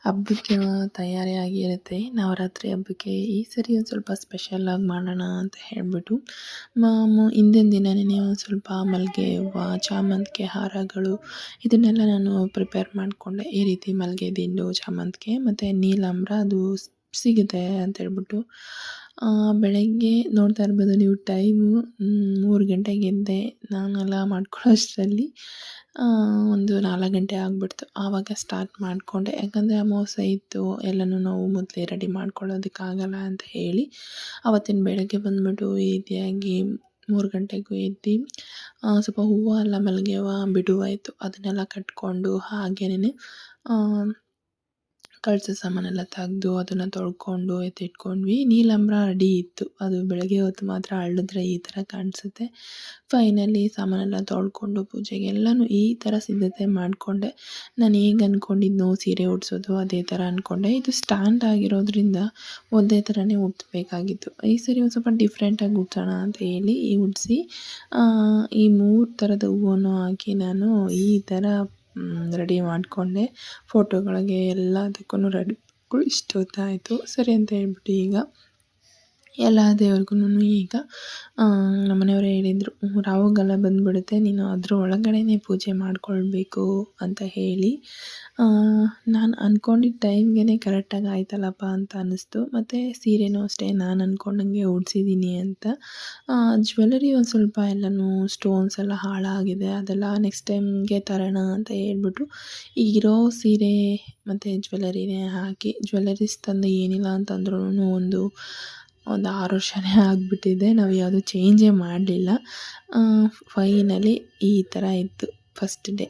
ಹಬ್ಬಕ್ಕೆ ತಯಾರಿ ಆಗಿರುತ್ತೆ. ನವರಾತ್ರಿ ಹಬ್ಬಕ್ಕೆ ಈ ಸರಿ ಒಂದು ಸ್ವಲ್ಪ ಸ್ಪೆಷಲಾಗಿ ಮಾಡೋಣ ಅಂತ ಹೇಳಿಬಿಟ್ಟು ಹಿಂದಿನ ದಿನವೇ ಒಂದು ಸ್ವಲ್ಪ ಮಲ್ಲಿಗೆ ಹೂವು, ಚಾಮಂತಿಗೆ ಹಾರಗಳು ಇದನ್ನೆಲ್ಲ ನಾನು ಪ್ರಿಪೇರ್ ಮಾಡಿಕೊಂಡೆ. ಈ ರೀತಿ ಮಲ್ಲಿಗೆ ದಿಂಡು, ಚಾಮಂತಿಗೆ ಮತ್ತು ನೀಲಾಂಬರ ಅದು ಸಿಗುತ್ತೆ ಅಂತೇಳ್ಬಿಟ್ಟು ಬೆಳಗ್ಗೆ ನೋಡ್ತಾ ಇರ್ಬೋದು ನೀವು ಟೈಮು 3 ಗಂಟೆಗೆ ಎದ್ದೆ. ನಾನೆಲ್ಲ ಮಾಡ್ಕೊಳ್ಳೋ ಅಷ್ಟರಲ್ಲಿ ಒಂದು 4 ಗಂಟೆ ಆಗಿಬಿಡ್ತು. ಆವಾಗ ಸ್ಟಾರ್ಟ್ ಮಾಡಿಕೊಂಡೆ. ಯಾಕಂದರೆ ಅಮಾವಾಸ್ಯೆ ಇತ್ತು, ಎಲ್ಲನೂ ನಾವು ಮೊದಲೇ ರೆಡಿ ಮಾಡ್ಕೊಳ್ಳೋದಕ್ಕಾಗಲ್ಲ ಅಂತ ಹೇಳಿ ಆವತ್ತಿನ ಬೆಳಗ್ಗೆ ಬಂದುಬಿಟ್ಟು ಈ ರೀತಿಯಾಗಿ 3 ಗಂಟೆಗೂ ಎದ್ದು ಸ್ವಲ್ಪ ಹೂವು ಎಲ್ಲ ಮಲ್ಲಿಗೆ ಹೂವು ಬಿಡುವಾಯಿತು, ಅದನ್ನೆಲ್ಲ ಕಟ್ಕೊಂಡು ಹಾಗೇನೆ ಕಳಸ ಸಾಮಾನೆಲ್ಲ ತೆಗೆದು ಅದನ್ನು ತೊಳ್ಕೊಂಡು ಎತ್ತಿಟ್ಕೊಂಡ್ವಿ. ನೀಲಾಂಬರ ರೆಡಿ ಇತ್ತು, ಅದು ಬೆಳಗ್ಗೆ ಹೊತ್ತು ಮಾತ್ರ ಅಳಿದ್ರೆ ಈ ಥರ ಕಾಣಿಸುತ್ತೆ. ಫೈನಲಿ ಸಾಮಾನೆಲ್ಲ ತೊಳ್ಕೊಂಡು ಪೂಜೆಗೆ ಎಲ್ಲನೂ ಈ ಥರ ಸಿದ್ಧತೆ ಮಾಡಿಕೊಂಡೆ. ನಾನು ಹೇಗೆ ಅಂದ್ಕೊಂಡಿದ್ನೋ ಸೀರೆ ಉಡಿಸೋದು ಅದೇ ಥರ ಅಂದ್ಕೊಂಡೆ. ಇದು ಸ್ಟ್ಯಾಂಡ್ ಆಗಿರೋದ್ರಿಂದ ಒಂದೇ ಥರನೇ ಉಡಿಸ್ಬೇಕಾಗಿತ್ತು. ಈ ಸರಿ ಒಂದು ಸ್ವಲ್ಪ ಡಿಫ್ರೆಂಟಾಗಿ ಉಡ್ಸೋಣ ಅಂತ ಹೇಳಿ ಉಡಿಸಿ ಈ 3 ಥರದ ಹೂವನ್ನು ಹಾಕಿ ನಾನು ಈ ಥರ ರೆಡಿ ಮಾಡಿಕೊಂಡೆ. ಫೋಟೋಗಳಿಗೆ ಎಲ್ಲದಕ್ಕೂ ರೆಡಿ ಇಷ್ಟು ಹೊತ್ತಾಯಿತು. ಸರಿ ಅಂತ ಹೇಳ್ಬಿಟ್ಟು ಈಗ ಎಲ್ಲ ದೇವ್ರಿಗೂ ಈಗ ನಮ್ಮ ಮನೆಯವರೇ ಹೇಳಿದರು, ರಾಹುಗಾಲ ಬಂದುಬಿಡುತ್ತೆ, ನೀನು ಅದ್ರ ಒಳಗಡೆನೇ ಪೂಜೆ ಮಾಡಿಕೊಳ್ಬೇಕು ಅಂತ ಹೇಳಿ. ನಾನು ಅಂದ್ಕೊಂಡಿದ್ದ ಟೈಮ್ಗೆ ಕರೆಕ್ಟಾಗಿ ಆಯ್ತಲ್ಲಪ್ಪ ಅಂತ ಅನ್ನಿಸ್ತು. ಮತ್ತು ಸೀರೆನೂ ಅಷ್ಟೇ ನಾನು ಅಂದ್ಕೊಂಡಂಗೆ ಉಡಿಸಿದ್ದೀನಿ ಅಂತ. ಜ್ಯುವೆಲರಿ ಒಂದು ಸ್ವಲ್ಪ ಎಲ್ಲನೂ ಸ್ಟೋನ್ಸ್ ಎಲ್ಲ ಹಾಳಾಗಿದೆ, ಅದೆಲ್ಲ ನೆಕ್ಸ್ಟ್ ಟೈಮ್ಗೆ ತರೋಣ ಅಂತ ಹೇಳ್ಬಿಟ್ಟು ಈಗಿರೋ ಸೀರೆ ಮತ್ತು ಜ್ಯುವೆಲರಿನೇ ಹಾಕಿ, ಜ್ಯುವೆಲರೀಸ್ ತಂದು ಏನಿಲ್ಲ ಅಂತಂದ್ರೂ ಒಂದು 6 ವರ್ಷನೇ ಆಗಿಬಿಟ್ಟಿದೆ. ನಾವು ಯಾವುದೂ ಚೇಂಜೇ ಮಾಡಲಿಲ್ಲ. ಫೈನಲಿ ಈ ಥರ ಇತ್ತು ಫಸ್ಟ್ ಡೇ.